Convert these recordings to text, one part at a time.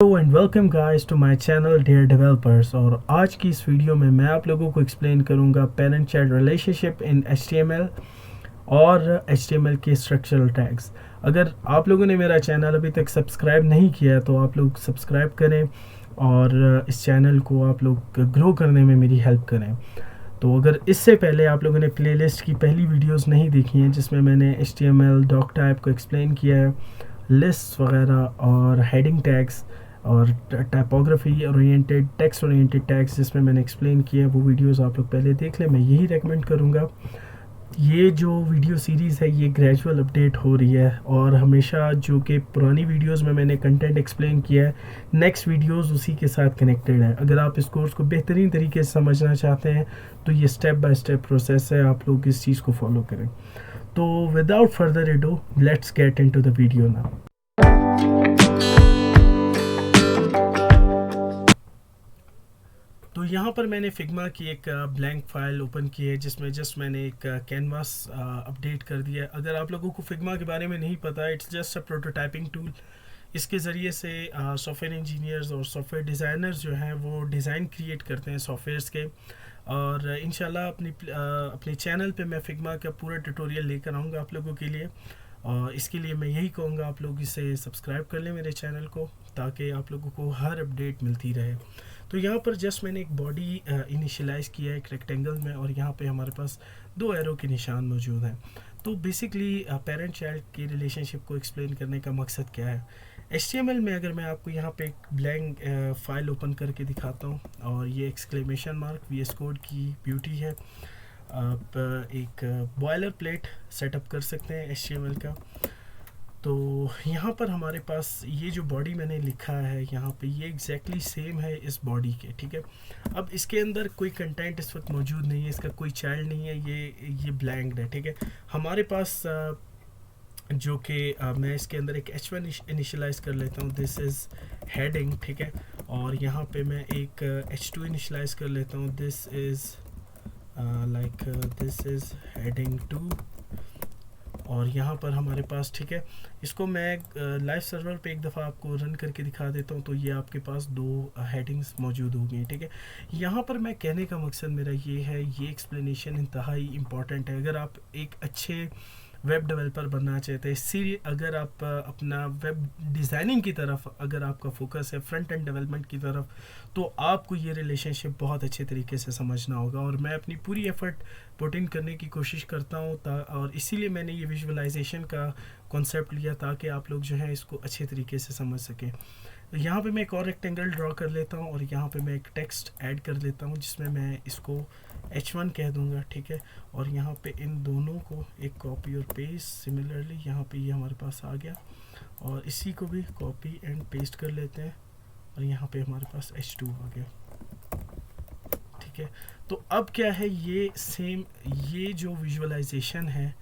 Hello and welcome guys to my channel dear developers. और आज की इस वीडियो में मैं आप लोगों को एक्सप्लेन करूंगा parent child relationship in HTML और HTML के स्ट्रक्चरल टैग्स। अगर आप लोगों ने मेरा चैनल अभी तक सब्सक्राइब नहीं किया है तो आप लोग सब्सक्राइब करें और इस चैनल को आप लोग ग्रो करने में मेरी हेल्प करें। तो अगर इससे पहले आप लोगों ने प्लेलिस्ट की पहली वीडियोस नहीं देखी हैं जिसमें मैंने HTML डॉक टाइप को एक्सप्लेन किया है, लिस्ट वगैरह और हेडिंग टैग्स और typography oriented text oriented tags जिसमें मैंने एक्सप्लेन किया है, वो वीडियोस आप लोग पहले देख लें। मैं यही रेकमेंड करूँगा। ये जो वीडियो सीरीज़ है ये ग्रेजुअल अपडेट हो रही है और हमेशा जो कि पुरानी वीडियोस में मैंने कंटेंट एक्सप्लेन किया है, नेक्स्ट वीडियोस उसी के साथ कनेक्टेड है। अगर आप इस कोर्स को बेहतरीन तरीके से समझना चाहते हैं तो ये स्टेप बाय स्टेप प्रोसेस है, आप लोग इस चीज़ को फॉलो करें। तो without further ado let's get into the video now. तो यहाँ पर मैंने फिग्मा की एक ब्लैंक फाइल ओपन की है जिसमें जस्ट मैंने एक कैनवास अपडेट कर दिया है। अगर आप लोगों को फिग्मा के बारे में नहीं पता, it's just a prototyping tool. इसके ज़रिए से सॉफ्टवेयर इंजीनियर्स और सॉफ्टवेयर डिज़ाइनर्स जो हैं वो डिज़ाइन क्रिएट करते हैं सॉफ्टवेयर्स के। और इंशाल्लाह अपने चैनल पे मैं फिग्मा का पूरा ट्यूटोरियल लेकर आऊँगा आप लोगों के लिए। और इसके लिए मैं यही कहूँगा आप लोग इसे सब्सक्राइब कर लें मेरे चैनल को, ताकि आप लोगों को हर अपडेट मिलती रहे। तो यहाँ पर जस्ट मैंने एक बॉडी इनिशियलाइज़ किया है एक रेक्टेंगल में, और यहाँ पे हमारे पास दो एरो के निशान मौजूद हैं। तो बेसिकली पेरेंट चाइल्ड की रिलेशनशिप को एक्सप्लेन करने का मकसद क्या है। HTML में अगर मैं आपको यहाँ पे एक ब्लैंक फाइल ओपन करके दिखाता हूँ, और ये एक्सक्लेमेशन मार्क VS कोड की ब्यूटी है। आप एक बॉयलर प्लेट सेटअप कर सकते हैं HTML का। तो यहाँ पर हमारे पास ये जो बॉडी मैंने लिखा है यहाँ पे, ये एग्जैक्टली सेम है इस बॉडी के, ठीक है। अब इसके अंदर कोई कंटेंट इस वक्त मौजूद नहीं है, इसका कोई चाइल्ड नहीं है, ये ब्लैंक है, ठीक है। हमारे पास जो कि मैं इसके अंदर एक H1 इनिशियलाइज़ कर लेता हूँ, दिस इज़ हेडिंग, ठीक है। और यहाँ पे मैं एक H2 इनिशियलाइज़ कर लेता हूँ, this is this is heading 2। और यहाँ पर हमारे पास, ठीक है, इसको मैं लाइव सर्वर पे एक दफ़ा आपको रन करके दिखा देता हूँ। तो ये आपके पास दो हेडिंग्स मौजूद हो गई, ठीक है। यहाँ पर मैं कहने का मकसद मेरा ये है, ये एक्सप्लेनेशन इंतहाई इम्पॉर्टेंट है। अगर आप एक अच्छे वेब डेवलपर बनना चाहते हैं, अगर आप अपना वेब डिज़ाइनिंग की तरफ अगर आपका फोकस है, फ्रंट एंड डेवलपमेंट की तरफ, तो आपको ये रिलेशनशिप बहुत अच्छे तरीके से समझना होगा। और मैं अपनी पूरी एफर्ट पुट इन करने की कोशिश करता हूँ, और इसीलिए मैंने ये विजुअलाइजेशन का कॉन्सेप्ट लिया ताकि आप लोग जो है इसको अच्छे तरीके से समझ सकें। यहाँ पे मैं एक और रेक्टेंगल ड्रॉ कर लेता हूँ और यहाँ पे मैं एक टेक्स्ट ऐड कर लेता हूँ जिसमें मैं इसको H1 कह दूँगा, ठीक है। और यहाँ पे इन दोनों को एक कॉपी और पेस्ट, सिमिलरली यहाँ पे ये हमारे पास आ गया, और इसी को भी कॉपी एंड पेस्ट कर लेते हैं, और यहाँ पे हमारे पास H2 आ गया, ठीक है। तो अब क्या है, ये सेम, ये जो विजुअलाइजेशन है,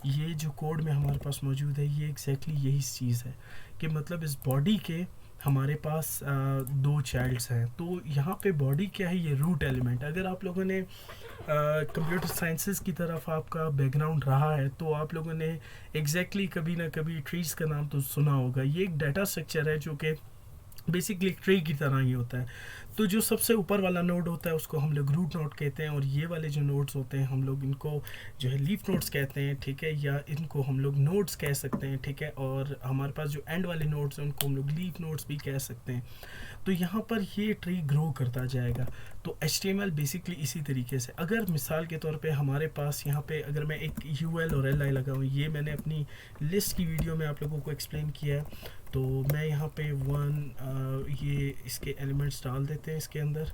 ये जो कोड में हमारे पास मौजूद है, ये एग्जैक्टली यही चीज़ है कि मतलब इस बॉडी के हमारे पास दो चाइल्ड्स हैं। तो यहाँ पे बॉडी क्या है, ये रूट एलिमेंट। अगर आप लोगों ने कंप्यूटर साइंसेस की तरफ आपका बैकग्राउंड रहा है तो आप लोगों ने एग्जैक्टली कभी ना कभी ट्रीज का नाम तो सुना होगा। ये एक डाटा स्ट्रक्चर है जो कि बेसिकली ट्री की तरह ही होता है। तो जो सबसे ऊपर वाला नोड होता है उसको हम लोग रूट नोड कहते हैं, और ये वाले जो नोड्स होते हैं हम लोग इनको जो है लीफ नोड्स कहते हैं, ठीक है, या इनको हम लोग नोड्स कह सकते हैं, ठीक है। और हमारे पास जो एंड वाले नोड्स हैं उनको हम लोग लीफ नोड्स भी कह सकते हैं। तो यहाँ पर ये ट्री ग्रो करता जाएगा। तो HTML बेसिकली इसी तरीके से, अगर मिसाल के तौर पे हमारे पास यहाँ पे अगर मैं एक UL और LI लगाऊँ, ये मैंने अपनी लिस्ट की वीडियो में आप लोगों को एक्सप्लेन किया है। तो मैं यहाँ पे 1 ये इसके एलिमेंट्स डाल देते हैं इसके अंदर,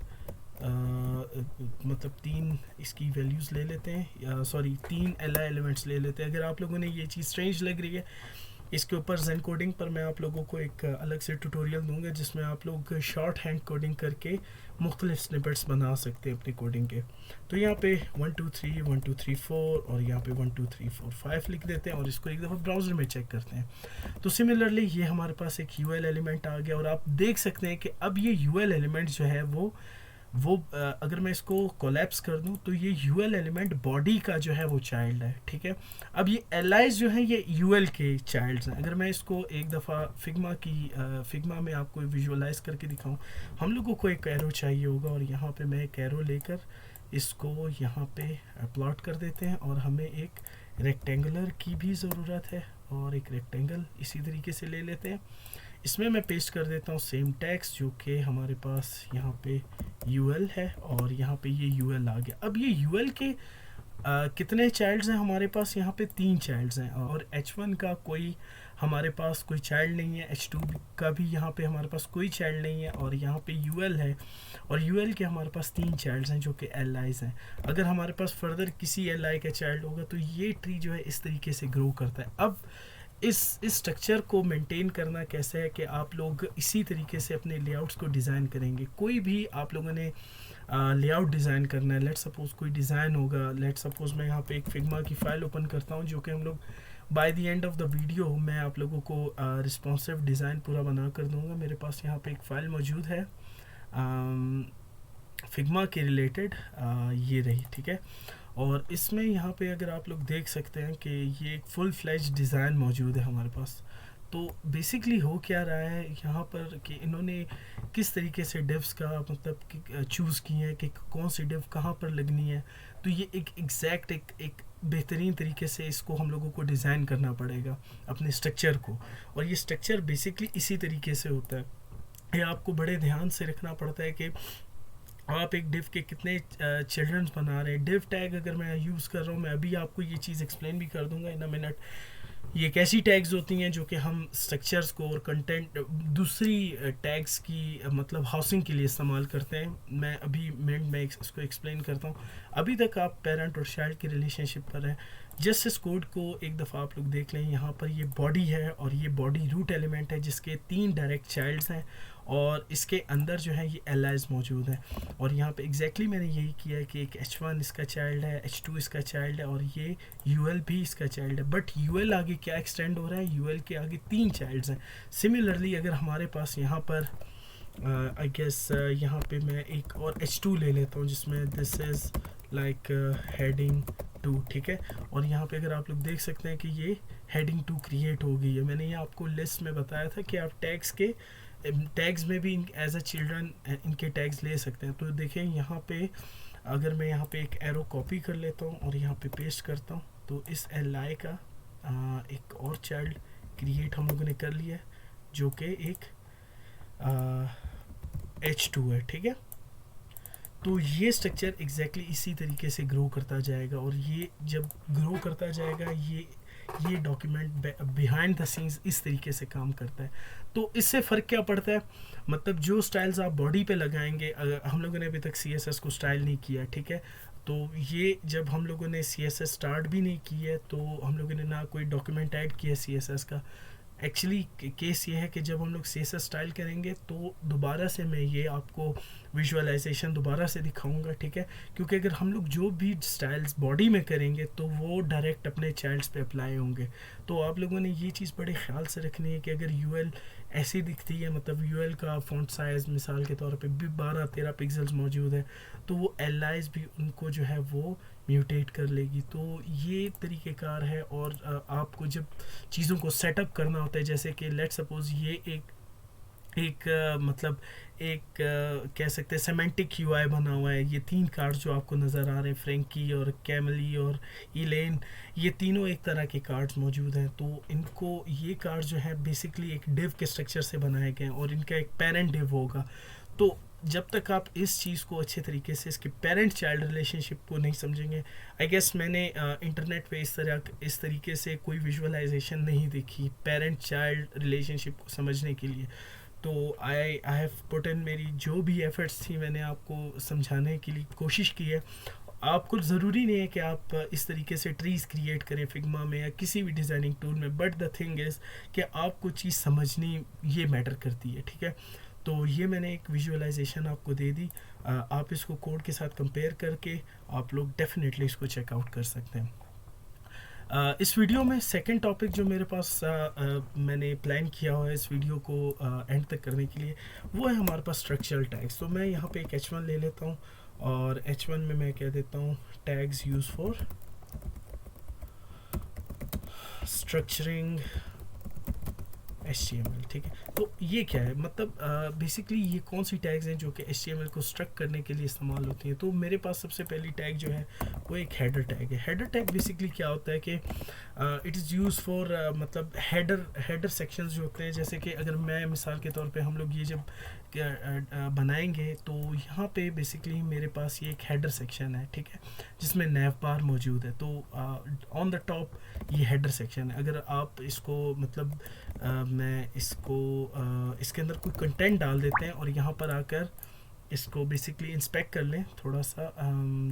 मतलब 3 इसकी वैल्यूज़ ले लेते हैं, सॉरी 3 LI एलिमेंट्स ले लेते हैं। अगर आप लोगों ने ये चीज़ स्ट्रेंज लग रही है, इसके ऊपर जेन कोडिंग पर मैं आप लोगों को एक अलग से ट्यूटोरियल दूंगा जिसमें आप लोग शॉर्ट हैंड कोडिंग करके मुख्तलिफ स्निपेट्स बना सकते हैं अपनी कोडिंग के। तो यहाँ पे 1 2 3 1 2 3 4 और यहाँ पे 1 2 3 4 5 लिख देते हैं और इसको एक दफ़ा ब्राउज़र में चेक करते हैं। तो सिमिलरली ये हमारे पास एक UL एलिमेंट आ गया, और आप देख सकते हैं कि अब ये UL एलिमेंट जो है वो वो अगर मैं इसको कोलैप्स कर दूं तो ये यूएल एलिमेंट बॉडी का जो है वो चाइल्ड है, ठीक है। अब ये एलाइज जो है ये यूएल के चाइल्ड्स हैं। अगर मैं इसको एक दफ़ा फिग्मा में आपको विजुअलाइज करके दिखाऊं, हम लोगों को एक एरो चाहिए होगा और यहाँ पे मैं एक एरो लेकर इसको यहाँ पे प्लॉट कर देते हैं, और हमें एक रेक्टेंगुलर की भी ज़रूरत है, और एक रेक्टेंगल इसी तरीके से ले लेते हैं। इसमें मैं पेस्ट कर देता हूँ सेम टेक्स्ट जो कि हमारे पास यहाँ पे यूएल है, और यहाँ पे ये यूएल आ गया। अब ये यूएल के कितने चाइल्ड्स हैं हमारे पास? यहाँ पे 3 चाइल्ड्स हैं, और H1 का कोई हमारे पास कोई चाइल्ड नहीं है, H2 का भी यहाँ पे हमारे पास कोई चाइल्ड नहीं है, और यहाँ पे यूएल है, और यूएल के हमारे पास 3 चाइल्ड्स हैं जो कि एल आईज हैं। अगर हमारे पास फर्दर किसी एल आई का चाइल्ड होगा तो ये ट्री जो है इस तरीके से ग्रो करता है। अब इस स्ट्रक्चर को मेंटेन करना कैसे है कि आप लोग इसी तरीके से अपने लेआउट्स को डिज़ाइन करेंगे। कोई भी आप लोगों ने लेआउट डिज़ाइन करना है, लेट सपोज़ कोई डिज़ाइन होगा, लेट सपोज़ मैं यहाँ पे एक फिग्मा की फ़ाइल ओपन करता हूँ जो कि हम लोग by the end of the video मैं आप लोगों को रिस्पॉन्सिव डिज़ाइन पूरा बना कर दूँगा। मेरे पास यहाँ पे एक फ़ाइल मौजूद है फिग्मा के रिलेटेड, ये रही, ठीक है। और इसमें यहाँ पे अगर आप लोग देख सकते हैं कि ये एक फुल फ्लैश डिज़ाइन मौजूद है हमारे पास। तो बेसिकली हो क्या रहा है यहाँ पर कि इन्होंने किस तरीके से डिव्स का मतलब चूज़ किए हैं कि कौन सी डिव कहाँ पर लगनी है। तो ये एक एग्जैक्ट एक बेहतरीन तरीके से इसको हम लोगों को डिज़ाइन करना पड़ेगा अपने स्ट्रक्चर को, और ये स्ट्रक्चर बेसिकली इसी तरीके से होता है। ये आपको बड़े ध्यान से रखना पड़ता है कि आप एक डिव के कितने चिल्ड्रंस बना रहे हैं। डिव टैग अगर मैं यूज़ कर रहा हूँ, मैं अभी आपको ये चीज़ एक्सप्लेन भी कर दूंगा इन अ मिनट। ये एक ऐसी टैग्स होती हैं जो कि हम स्ट्रक्चर्स को और कंटेंट दूसरी टैग्स की मतलब हाउसिंग के लिए इस्तेमाल करते हैं। मैं अभी मिनट में इसको एक्सप्लेन करता हूँ। अभी तक आप पेरेंट और चाइल्ड की रिलेशनशिप पर हैं। जस्ट इस कोड को एक दफ़ा आप लोग देख लें। यहाँ पर ये बॉडी है, और ये बॉडी रूट एलिमेंट है जिसके 3 डायरेक्ट चाइल्ड्स हैं, और इसके अंदर जो है ये एलाइज मौजूद है। और यहाँ पे एग्जैक्टली मैंने यही किया है कि एक H1 इसका चाइल्ड है, H2 इसका चाइल्ड है, और ये UL भी इसका चाइल्ड है। बट UL आगे क्या एक्सटेंड हो रहा है, UL के आगे 3 चाइल्ड्स हैं। सिमिलरली अगर हमारे पास यहाँ पर आई गेस यहाँ पे मैं एक और H2 ले लेता हूँ जिसमें दिस इज़ लाइक हेडिंग 2, ठीक है। और यहाँ पे अगर आप लोग देख सकते हैं कि ये हेडिंग 2 क्रिएट हो गई है। मैंने ये आपको लिस्ट में बताया था कि आप टैग्स में भी एज अ चिल्ड्रन इनके टैग्स ले सकते हैं। तो देखें यहाँ पे अगर मैं यहाँ पे एक एरो कॉपी कर लेता हूँ और यहाँ पे पेस्ट करता हूँ, तो इस एल आई का एक और चाइल्ड क्रिएट हम लोगों ने कर लिया है जो कि एक H2 है, ठीक है। तो ये स्ट्रक्चर एग्जैक्टली इसी तरीके से ग्रो करता जाएगा, और ये जब ग्रो करता जाएगा ये डॉक्यूमेंट बिहाइंड द सीन्स इस तरीके से काम करता है। तो इससे फ़र्क क्या पड़ता है, मतलब जो स्टाइल्स आप बॉडी पे लगाएंगे, हम लोगों ने अभी तक CSS को स्टाइल नहीं किया, ठीक है। तो ये जब हम लोगों ने CSS स्टार्ट भी नहीं की है, तो हम लोगों ने ना कोई डॉक्यूमेंट ऐड किया CSS का। एक्चुअली केस ये है कि जब हम लोग CSS स्टाइल करेंगे तो दोबारा से मैं ये आपको विजुअलाइजेशन दोबारा से दिखाऊंगा, ठीक है। क्योंकि अगर हम लोग जो भी स्टाइल्स बॉडी में करेंगे तो वो डायरेक्ट अपने चाइल्ड्स पे अप्लाई होंगे। तो आप लोगों ने ये चीज़ बड़े ख्याल से रखनी है कि अगर UL ऐसी दिखती है, मतलब UL का फ़ॉन्ट साइज़ मिसाल के तौर पे भी 12-13 पिक्सल्स मौजूद है, तो वो एलाइज भी उनको जो है वो म्यूटेट कर लेगी। तो ये तरीक़ेकार है। और आपको जब चीज़ों को सेटअप करना होता है, जैसे कि लेट सपोज़ ये एक मतलब कह सकते हैं सेमेंटिक UI बना हुआ है। ये 3 कार्ड्स जो आपको नज़र आ रहे हैं, फ्रेंकी और कैमली और इलेन, ये तीनों एक तरह के कार्ड्स मौजूद हैं। तो इनको ये कार्ड्स जो है बेसिकली एक डिव के स्ट्रक्चर से बनाए गए हैं, और इनका एक पेरेंट डिव होगा। तो जब तक आप इस चीज़ को अच्छे तरीके से इसके पेरेंट चाइल्ड रिलेशनशिप को नहीं समझेंगे, आई गेस मैंने इंटरनेट पे इस तरीके से कोई विजुअलाइजेशन नहीं देखी पेरेंट चाइल्ड रिलेशनशिप को समझने के लिए। तो आई हैव पुट इन मेरी जो भी एफर्ट्स थी मैंने आपको समझाने के लिए कोशिश की है। आपको ज़रूरी नहीं है कि आप इस तरीके से ट्रीज़ क्रिएट करें फिग्मा में या किसी भी डिज़ाइनिंग टूल में, बट द थिंग इज़ कि आपको चीज़ समझनी ये मैटर करती है, ठीक है। तो ये मैंने एक विजुअलाइजेशन आपको दे दी। आप इसको कोड के साथ कंपेयर करके आप लोग डेफिनेटली इसको चेकआउट कर सकते हैं। इस वीडियो में सेकंड टॉपिक जो मेरे पास मैंने प्लान किया हुआ है इस वीडियो को एंड तक करने के लिए, वो है हमारे पास स्ट्रक्चरल टैग्स। तो मैं यहाँ पे एक H1 ले लेता हूँ और H1 में मैं कह देता हूँ tags use for structuring HTML। ठीक है, तो ये क्या है, मतलब बेसिकली ये कौन सी टैग्स हैं जो कि HTML को स्ट्रक्ट करने के लिए इस्तेमाल होती हैं। तो मेरे पास सबसे पहली टैग जो है वो एक हेडर टैग है। हेडर टैग बेसिकली क्या होता है कि इट इज़ यूज फॉर मतलब हेडर सेक्शंस जो होते हैं। जैसे कि अगर मैं मिसाल के तौर पे हम लोग ये जब बनाएंगे तो यहाँ पे बेसिकली मेरे पास ये एक हेडर सेक्शन है, ठीक है, जिसमें नैव बार मौजूद है। तो ऑन द टॉप ये हेडर सेक्शन है। अगर आप इसको मतलब मैं इसको इसके अंदर कोई कंटेंट डाल देते हैं और यहाँ पर आकर इसको बेसिकली इंस्पेक्ट कर लें थोड़ा सा,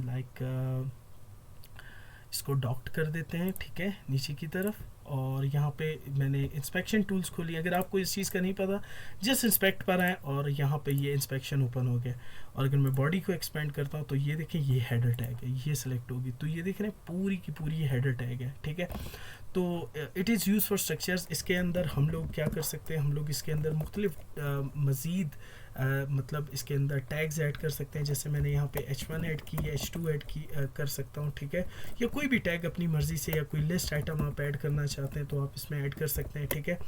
लाइक इसको डॉक्ट कर देते हैं, ठीक है, नीचे की तरफ। और यहाँ पे मैंने इंस्पेक्शन टूल्स खोली। अगर आपको इस चीज़ का नहीं पता, जस्ट इंस्पेक्ट पर आए और यहाँ पे ये इंस्पेक्शन ओपन हो गया। और अगर मैं बॉडी को एक्सपेंड करता हूँ तो ये देखें ये हेडर टैग है, ये सिलेक्ट होगी। तो ये देख रहे हैं पूरी की पूरी ये हेडर टैग है, ठीक है। तो it is use for structures. इसके अंदर हम लोग क्या कर सकते हैं, हम लोग इसके अंदर मुख्तलिफ मज़ीद मतलब इसके अंदर टैग्स ऐड कर सकते हैं। जैसे मैंने यहाँ पे H1 ऐड की या H2 ऐड की कर सकता हूँ, ठीक है, या कोई भी टैग अपनी मर्ज़ी से, या कोई लिस्ट आइटम आप ऐड करना चाहते हैं तो आप इसमें ऐड कर सकते हैं, ठीक है।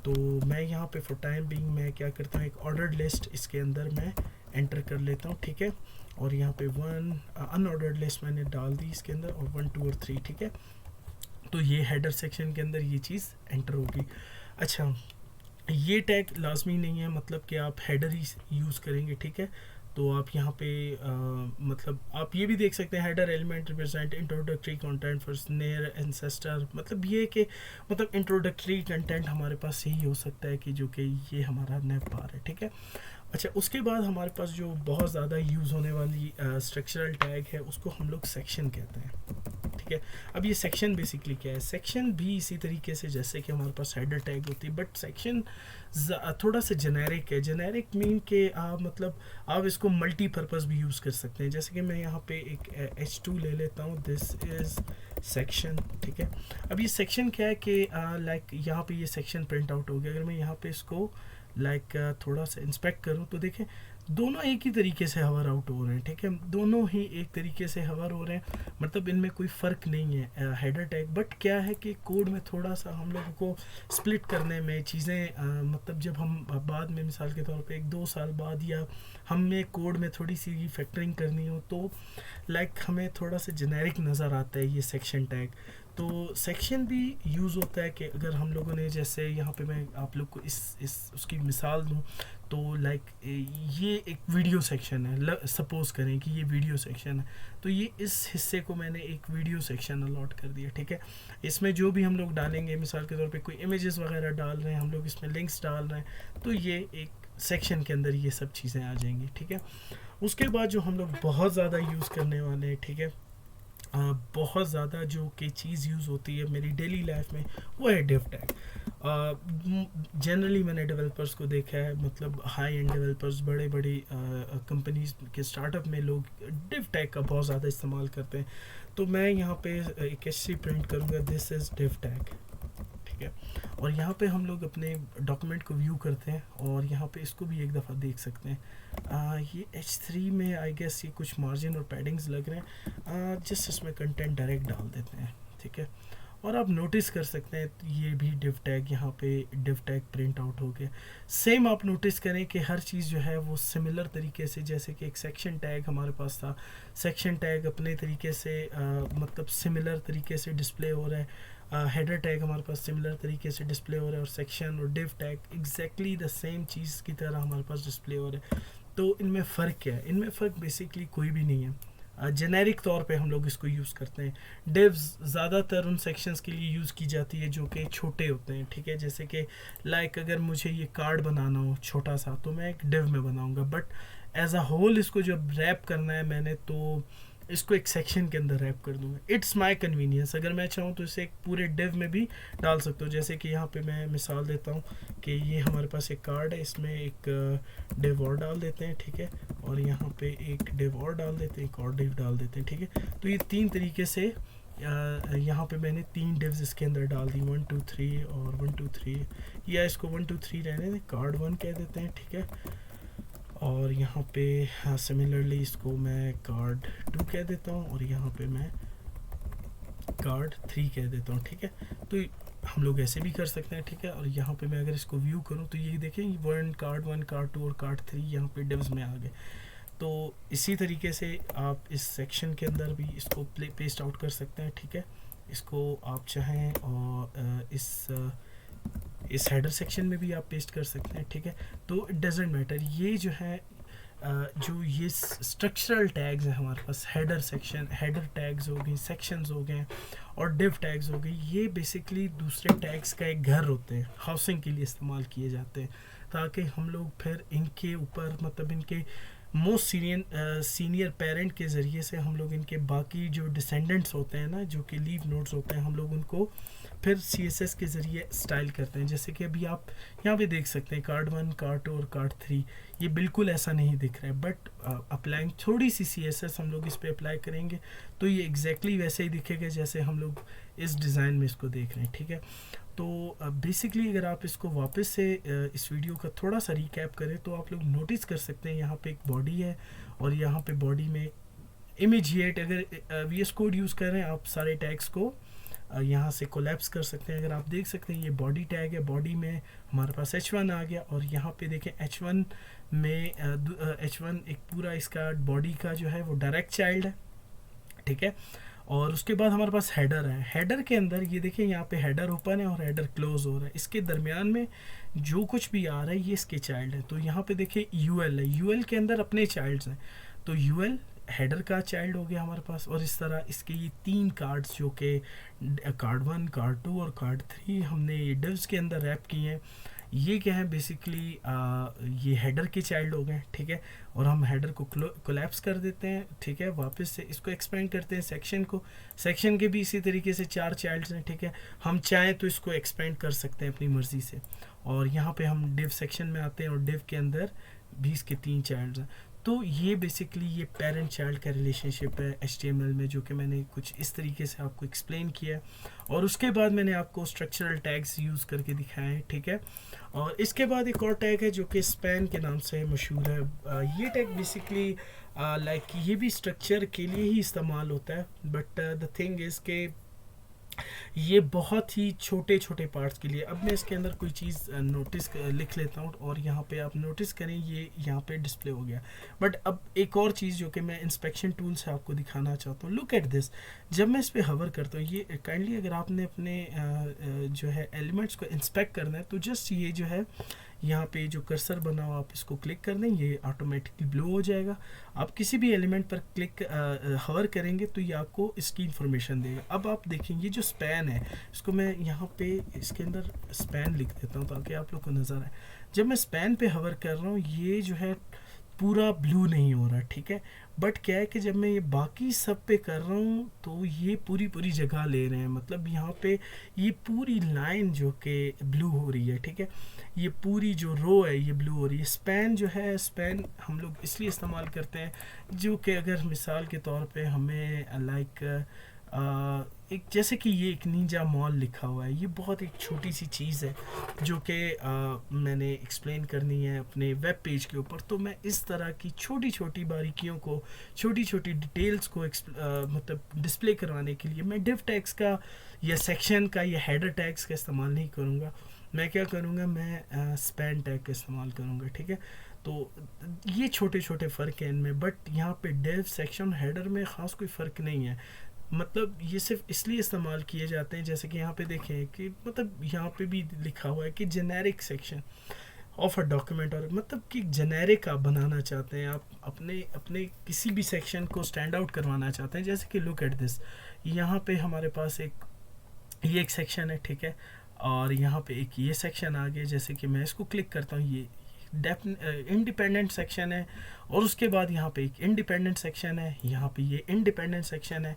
तो मैं यहाँ पे फॉर टाइम बिंग मैं क्या करता हूँ, एक ऑर्डर्ड लिस्ट इसके अंदर मैं एंटर कर लेता हूँ, ठीक है। और यहाँ पे 1 अनऑर्डर्ड लिस्ट मैंने डाल दी इसके अंदर, और 1 2 और 3, ठीक है। तो ये हेडर सेक्शन के अंदर ये चीज़ एंटर होगी। अच्छा, ये टैग लाजमी नहीं है मतलब कि आप हेडर ही यूज़ करेंगे, ठीक है। तो आप यहाँ पे मतलब आप ये भी देख सकते हैं, header element represent introductory content for snare ancestor. मतलब ये कि मतलब इंट्रोडक्टरी कंटेंट हमारे पास यही हो सकता है कि जो कि ये हमारा नैव बार है, ठीक है। अच्छा, उसके बाद हमारे पास जो बहुत ज़्यादा यूज़ होने वाली स्ट्रक्चरल टैग है उसको हम लोग सेक्शन कहते हैं, ठीक है। अब ये सेक्शन बेसिकली क्या है, सेक्शन भी इसी तरीके से जैसे कि हमारे पास हेडर टैग होती है, बट सेक्शन थोड़ा सा जेनेरिक है। जेनेरिक मीन के मतलब आप इसको मल्टीपर्पज़ भी यूज़ कर सकते हैं। जैसे कि मैं यहाँ पे एक H2 ले लेता हूँ, दिस इज़ सेक्शन, ठीक है। अब ये सेक्शन क्या है कि लाइक यहाँ पे ये सेक्शन प्रिंट आउट हो गया। अगर मैं यहाँ पे इसको लाइक थोड़ा सा इंस्पेक्ट करूँ तो देखें दोनों एक ही तरीके से हवर आउट हो रहे हैं, ठीक है, दोनों ही एक तरीके से हवर हो रहे हैं। मतलब इनमें कोई फ़र्क नहीं है हेडर टैग। बट क्या है कि कोड में थोड़ा सा हम लोगों को स्प्लिट करने में चीज़ें मतलब जब हम बाद में मिसाल के तौर पे 1-2 साल बाद या हमें कोड में थोड़ी सी फैक्टरिंग करनी हो तो लाइक हमें थोड़ा सा जेनेरिक नज़र आता है ये सेक्शन टैग। तो सेक्शन भी यूज़ होता है कि अगर हम लोगों ने, जैसे यहाँ पे मैं आप लोग को इस उसकी मिसाल दूँ तो लाइक ये एक वीडियो सेक्शन है, सपोज़ करें कि ये वीडियो सेक्शन है, तो ये इस हिस्से को मैंने एक वीडियो सेक्शन अलॉट कर दिया, ठीक है। इसमें जो भी हम लोग डालेंगे, मिसाल के तौर पे कोई इमेजेस वगैरह डाल रहे हैं हम लोग, इसमें लिंक्स डाल रहे हैं, तो ये एक सेक्शन के अंदर ये सब चीज़ें आ जाएंगी, ठीक है। उसके बाद जो हम लोग बहुत ज़्यादा यूज़ करने वाले हैं, ठीक है, बहुत ज़्यादा जो कि चीज़ यूज़ होती है मेरी डेली लाइफ में, वो है डिव टैग। जनरली मैंने डेवलपर्स को देखा है, मतलब हाई एंड डेवलपर्स, बड़े बड़ी कंपनीज के स्टार्टअप में लोग डिव टैग का बहुत ज़्यादा इस्तेमाल करते हैं। तो मैं यहाँ पे एक HC प्रिंट करूँगा, दिस इज़ डिव टैग, ठीक है। और यहाँ पे हम लोग अपने डॉक्यूमेंट को व्यू करते हैं और यहाँ पे इसको भी एक दफ़ा देख सकते हैं। ये H3 में आई गेस ये कुछ मार्जिन और पैडिंग्स लग रहे हैं, जस्ट इसमें कंटेंट डायरेक्ट डाल देते हैं, ठीक है। और आप नोटिस कर सकते हैं ये भी डिव टैग, यहाँ पे डिव टैग प्रिंट आउट हो गया। सेम आप नोटिस करें कि हर चीज़ जो है वो सिमिलर तरीके से, जैसे कि एक सेक्शन टैग हमारे पास था, सेक्शन टैग अपने तरीके से मतलब सिमिलर तरीके से डिस्प्ले हो रहा है, हेडर टैग हमारे पास सिमिलर तरीके से डिस्प्ले हो रहा है, और सेक्शन और div tag exactly the same चीज़ की तरह हमारे पास डिस्प्ले हो रहा है। तो इनमें फ़र्क क्या है, इनमें फ़र्क बेसिकली कोई भी नहीं है। जेनेरिक तौर पे हम लोग इसको यूज़ करते हैं। डिव्स ज़्यादातर उन सेक्शंस के लिए यूज़ की जाती है जो कि छोटे होते हैं, ठीक है। जैसे कि लाइक अगर मुझे ये कार्ड बनाना हो छोटा सा तो मैं एक डिव में बनाऊंगा, बट एज अ होल इसको जब रैप करना है मैंने तो इसको एक सेक्शन के अंदर रैप कर दूंगा। It's my convenience. अगर मैं चाहूँ तो इसे एक पूरे डिव में भी डाल सकता हूँ। जैसे कि यहाँ पे मैं मिसाल देता हूँ कि ये हमारे पास एक कार्ड है, इसमें एक डिव और डाल देते हैं, ठीक है, और यहाँ पे एक डिव और डाल देते हैं, एक और डिव डाल देते हैं, ठीक है। तो ये 3 तरीके से यहाँ पे मैंने 3 डिव्स इसके अंदर डाल दी, 1 2 3 और 1 2 3, या इसको 1 2 3 रहने दें, कार्ड 1 कह देते हैं, ठीक है। और यहाँ पे सिमिलरली इसको मैं कार्ड 2 कह देता हूँ, और यहाँ पे मैं कार्ड 3 कह देता हूँ, ठीक है। तो हम लोग ऐसे भी कर सकते हैं, ठीक है। और यहाँ पे मैं अगर इसको व्यू करूँ तो ये देखें 1 कार्ड 1 कार्ड 2 और कार्ड 3 यहाँ पे डिव्स में आ गए। तो इसी तरीके से आप इस सेक्शन के अंदर भी इसको पेस्ट आउट कर सकते हैं, ठीक है। इसको आप चाहें और इस हेडर सेक्शन में भी आप पेस्ट कर सकते हैं, ठीक है। तो इट डजेंट मैटर, ये जो है जो ये स्ट्रक्चरल टैग्स हैं हमारे पास, हेडर सेक्शन, हेडर टैग्स हो गई, सेक्शंस हो गए और डिव टैग्स हो गई, ये बेसिकली दूसरे टैग्स का एक घर होते हैं, हाउसिंग के लिए इस्तेमाल किए जाते हैं, ताकि हम लोग फिर इनके ऊपर मतलब इनके मोस्ट सीनियर पेरेंट के ज़रिए से हम लोग इनके बाकी जो डिसेंडेंट्स होते हैं ना, जो कि लीव नोड्स होते हैं, हम लोग उनको फिर CSS के ज़रिए स्टाइल करते हैं। जैसे कि अभी आप यहाँ पे देख सकते हैं कार्ड 1 कार्ड 2 और कार्ड 3, ये बिल्कुल ऐसा नहीं दिख रहा है, बट अप्लाइंग थोड़ी सी CSS हम लोग इस पर अप्लाई करेंगे तो ये एग्जैक्टली वैसे ही दिखेगा जैसे हम लोग इस डिज़ाइन में इसको देख रहे हैं, ठीक है। तो बेसिकली अगर आप इसको वापस से इस वीडियो का थोड़ा सा रिकैप करें तो आप लोग नोटिस कर सकते हैं यहाँ पे एक बॉडी है, और यहाँ पे बॉडी में इमेजिएट, अगर VS कोड यूज़ कर रहे हैं आप सारे टैग्स को यहाँ से कोलैप्स कर सकते हैं। अगर आप देख सकते हैं ये बॉडी टैग है, बॉडी में हमारे पास H1 आ गया, और यहाँ पे देखें H1 में H1 एक पूरा इसका बॉडी का जो है वो डायरेक्ट चाइल्ड है, ठीक है। और उसके बाद हमारे पास हेडर है, हेडर के अंदर ये देखें यहाँ पे हेडर ओपन है और हेडर क्लोज हो रहा है, इसके दरमियान में जो कुछ भी आ रहा है ये इसके चाइल्ड है। तो यहाँ पे देखें UL है, UL के अंदर अपने चाइल्ड्स हैं, तो UL हेडर का चाइल्ड हो गया हमारे पास। और इस तरह इसके ये 3 कार्ड्स जो कि कार्ड 1 कार्ड 2 और कार्ड 3 हमने ये डिव्स के अंदर रैप किए हैं, ये क्या है बेसिकली ये हेडर के चाइल्ड हो गए, ठीक है। और हम हेडर को कोलैप्स कर देते हैं, ठीक है। वापस से इसको एक्सपेंड करते हैं सेक्शन को, सेक्शन के भी इसी तरीके से 4 चाइल्ड्स हैं, ठीक है। हम चाहें तो इसको एक्सपेंड कर सकते हैं अपनी मर्ज़ी से। और यहाँ पे हम डिव सेक्शन में आते हैं और डिव के अंदर भी इसके 3 चाइल्ड्स हैं। तो ये बेसिकली ये पेरेंट चाइल्ड का रिलेशनशिप है HTML में, जो कि मैंने कुछ इस तरीके से आपको एक्सप्लेन किया है। और उसके बाद मैंने आपको स्ट्रक्चरल टैग्स यूज़ करके दिखाए हैं, ठीक है। और इसके बाद एक और टैग है जो कि स्पैन के नाम से मशहूर है। ये टैग बेसिकली लाइक ये भी स्ट्रक्चर के लिए ही इस्तेमाल होता है, बट द थिंग इज़ के ये बहुत ही छोटे छोटे पार्ट्स के लिए। अब मैं इसके अंदर कोई चीज़ नोटिस लिख लेता हूँ, और यहाँ पे आप नोटिस करें ये यहाँ पे डिस्प्ले हो गया। बट अब एक और चीज़ जो कि मैं इंस्पेक्शन टूल से आपको दिखाना चाहता हूँ, लुक एट दिस। जब मैं इस पर हवर करता हूँ, ये काइंडली अगर आपने अपने जो है एलिमेंट्स को इंस्पेक्ट करना है तो जस्ट ये जो है यहाँ पे जो कर्सर बना हो आप इसको क्लिक कर दें, ये ऑटोमेटिकली ब्लो हो जाएगा। आप किसी भी एलिमेंट पर क्लिक हवर करेंगे तो ये आपको इसकी इंफॉर्मेशन देगा। अब आप देखें ये जो स्पैन है, इसको मैं यहाँ पे इसके अंदर स्पैन लिख देता हूँ ताकि आप लोग को नज़र आए। जब मैं स्पैन पे हवर कर रहा हूँ ये जो है पूरा ब्लू नहीं हो रहा, ठीक है। बट क्या है कि जब मैं ये बाकी सब पे कर रहा हूँ तो ये पूरी पूरी जगह ले रहे हैं, मतलब यहाँ पे ये पूरी लाइन जो कि ब्लू हो रही है, ठीक है। ये पूरी जो रो है ये ब्लू हो रही है। स्पैन जो है, स्पैन हम लोग इसलिए इस्तेमाल करते हैं जो कि अगर मिसाल के तौर पे हमें लाइक एक जैसे कि ये एक निंजा मॉल लिखा हुआ है, ये बहुत एक छोटी सी चीज़ है जो कि मैंने एक्सप्लेन करनी है अपने वेब पेज के ऊपर। तो मैं इस तरह की छोटी छोटी बारीकियों को, छोटी छोटी डिटेल्स को मतलब डिस्प्ले करवाने के लिए मैं डिव टैग्स का या सेक्शन का या हेडर टैग्स का इस्तेमाल नहीं करूँगा। मैं क्या करूँगा, मैं स्पैन टैग का इस्तेमाल करूँगा, ठीक है। तो ये छोटे छोटे फ़र्क हैं इनमें, बट यहाँ पे डिव सेक्शन हेडर में ख़ास कोई फ़र्क नहीं है। मतलब ये सिर्फ इसलिए इस्तेमाल किए जाते हैं, जैसे कि यहाँ पे देखें कि मतलब यहाँ पे भी लिखा हुआ है कि generic section of a document, और मतलब कि जेनेरिक आप बनाना चाहते हैं, आप अपने अपने किसी भी सेक्शन को स्टैंड आउट करवाना चाहते हैं। जैसे कि लुक एट दिस, यहाँ पे हमारे पास ये एक सेक्शन है, ठीक है। और यहाँ पे एक ये सेक्शन आ गया, जैसे कि मैं इसको क्लिक करता हूँ, ये इंडिपेंडेंट सेक्शन है। और उसके बाद यहाँ पे एक इंडिपेंडेंट सेक्शन है, यहाँ पे ये इंडिपेंडेंट सेक्शन है,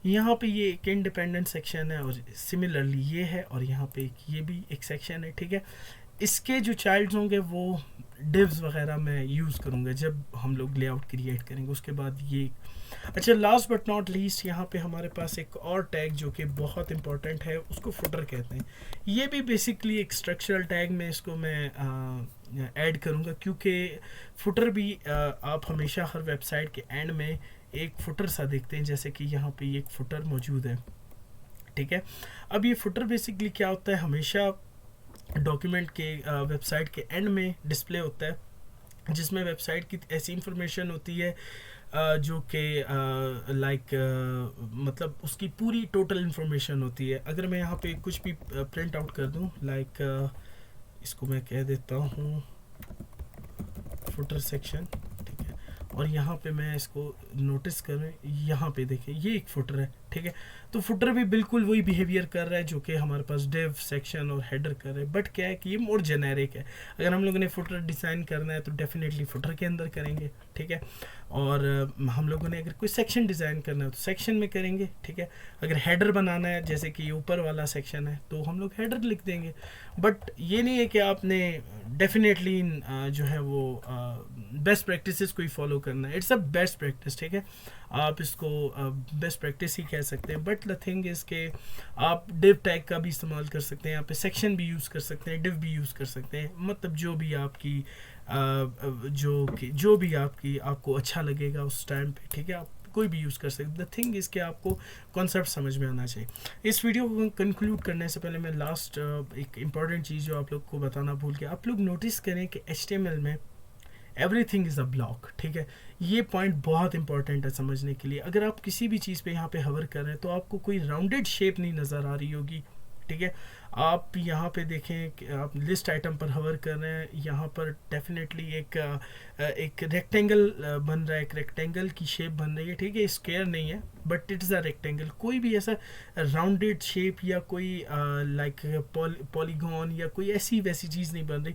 यहाँ पे ये एक इंडिपेंडेंट सेक्शन है, और सिमिलरली ये है, और यहाँ पे ये भी एक सेक्शन है, ठीक है। इसके जो चाइल्ड्स होंगे वो डिव्स वगैरह मैं यूज़ करूँगा जब हम लोग लेआउट क्रिएट करेंगे। उसके बाद ये अच्छा, लास्ट बट नॉट लीस्ट यहाँ पे हमारे पास एक और टैग जो कि बहुत इंपॉर्टेंट है, उसको फुटर कहते हैं। ये भी बेसिकली एक स्ट्रक्चरल टैग में इसको मैं ऐड करूँगा, क्योंकि फुटर भी आप हमेशा हर वेबसाइट के एंड में एक फुटर सा देखते हैं, जैसे कि यहाँ पे एक फुटर मौजूद है, ठीक है। अब ये फुटर बेसिकली क्या होता है, हमेशा डॉक्यूमेंट के वेबसाइट के एंड में डिस्प्ले होता है, जिसमें वेबसाइट की ऐसी इंफॉर्मेशन होती है जो कि लाइक मतलब उसकी पूरी टोटल इंफॉर्मेशन होती है। अगर मैं यहाँ पे कुछ भी प्रिंट आउट कर दूँ, लाइक इसको मैं कह देता हूँ फुटर सेक्शन, ठीक है, और यहाँ पे मैं इसको नोटिस करें, यहाँ पे देखें ये एक फुटर है, ठीक है। तो फुटर भी बिल्कुल वही बिहेवियर कर रहा है जो कि हमारे पास डिव, सेक्शन और हेडर कर रहे हैं, बट क्या है कि ये मोर जेनेरिक है। अगर हम लोगों ने फुटर डिज़ाइन करना है तो डेफिनेटली फुटर के अंदर करेंगे, ठीक है। और हम लोगों ने अगर कोई सेक्शन डिज़ाइन करना है तो सेक्शन में करेंगे, ठीक है। अगर हेडर बनाना है, जैसे कि ऊपर वाला सेक्शन है, तो हम लोग हेडर लिख देंगे। बट ये नहीं है कि आपने डेफिनेटली जो है वो बेस्ट प्रैक्टिसेस को ही फॉलो करना है। इट्स अ बेस्ट प्रैक्टिस, ठीक है, आप इसको बेस्ट प्रैक्टिस ही कह सकते हैं। बट द थिंग इज़ के आप डिव टैग का भी इस्तेमाल कर सकते हैं, यहाँ पे सेक्शन भी यूज़ कर सकते हैं, डिव भी यूज़ कर सकते हैं, मतलब जो भी आपकी जो भी आपको अच्छा लगेगा उस टाइम पे, ठीक है, आप कोई भी यूज़ कर सकते। द थिंग इज़ कि आपको कॉन्सेप्ट समझ में आना चाहिए। इस वीडियो को कंक्लूड करने से पहले मैं लास्ट एक इम्पॉर्टेंट चीज़ जो आप लोग को बताना भूल गया, आप लोग नोटिस करें कि HTML में एवरीथिंग इज़ अ ब्लॉक, ठीक है। ये पॉइंट बहुत इंपॉर्टेंट है समझने के लिए। अगर आप किसी भी चीज़ पे यहाँ पे हवर कर रहे हैं तो आपको कोई राउंडेड शेप नहीं नज़र आ रही होगी, ठीक है। आप यहाँ पे देखें कि आप लिस्ट आइटम पर हवर कर रहे हैं, यहाँ पर डेफिनेटली एक रेक्टेंगल बन रहा है, एक रेक्टेंगल की शेप बन रही है, ठीक है। स्क्वायर नहीं है बट इट्स अ रेक्टेंगल। कोई भी ऐसा राउंडेड शेप या कोई लाइक पॉलीगॉन या कोई ऐसी वैसी चीज़ नहीं बन रही।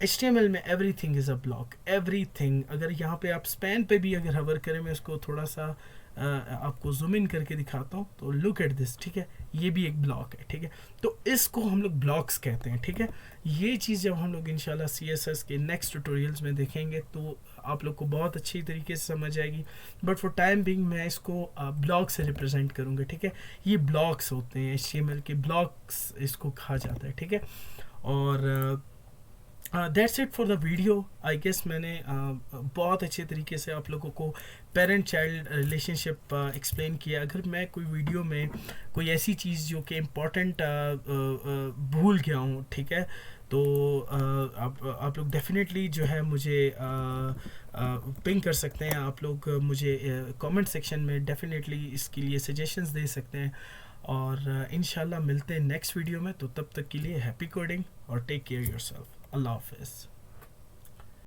HTML में everything is a block, everything. अगर यहाँ पे आप स्पैन पे भी अगर हवर करें, मैं इसको थोड़ा सा आपको जूम इन करके दिखाता हूँ, तो लुक एट दिस, ठीक है, ये भी एक ब्लॉक है, ठीक है। तो इसको हम लोग ब्लॉक्स कहते हैं, ठीक है। ये चीज़ जब हम लोग इंशाल्लाह CSS के नेक्स्ट ट्यूटोरियल्स में देखेंगे तो आप लोग को बहुत अच्छी तरीके से समझ आएगी। बट फॉर टाइम बिंग मैं इसको ब्लॉक से रिप्रेजेंट करूँगा, ठीक है। ये ब्लॉक्स होते हैं, HTML के ब्लॉक्स इसको कहा जाता है, ठीक है। और that's it for the video. I guess मैंने बहुत अच्छे तरीके से आप लोगों को पेरेंट चाइल्ड रिलेशनशिप एक्सप्लेन किया। अगर मैं कोई वीडियो में कोई ऐसी चीज़ जो कि इम्पोर्टेंट भूल गया हूँ, ठीक है, तो आप लोग डेफिनेटली जो है मुझे पिंग कर सकते हैं। आप लोग मुझे कमेंट सेक्शन में डेफिनेटली इसके लिए सजेशंस दे सकते हैं। और इंशाल्लाह मिलते हैं नेक्स्ट वीडियो में। तो तब तक के लिए हैप्पी कोडिंग और टेक केयर योरसेल्फ। अल्लाह हाफिज़।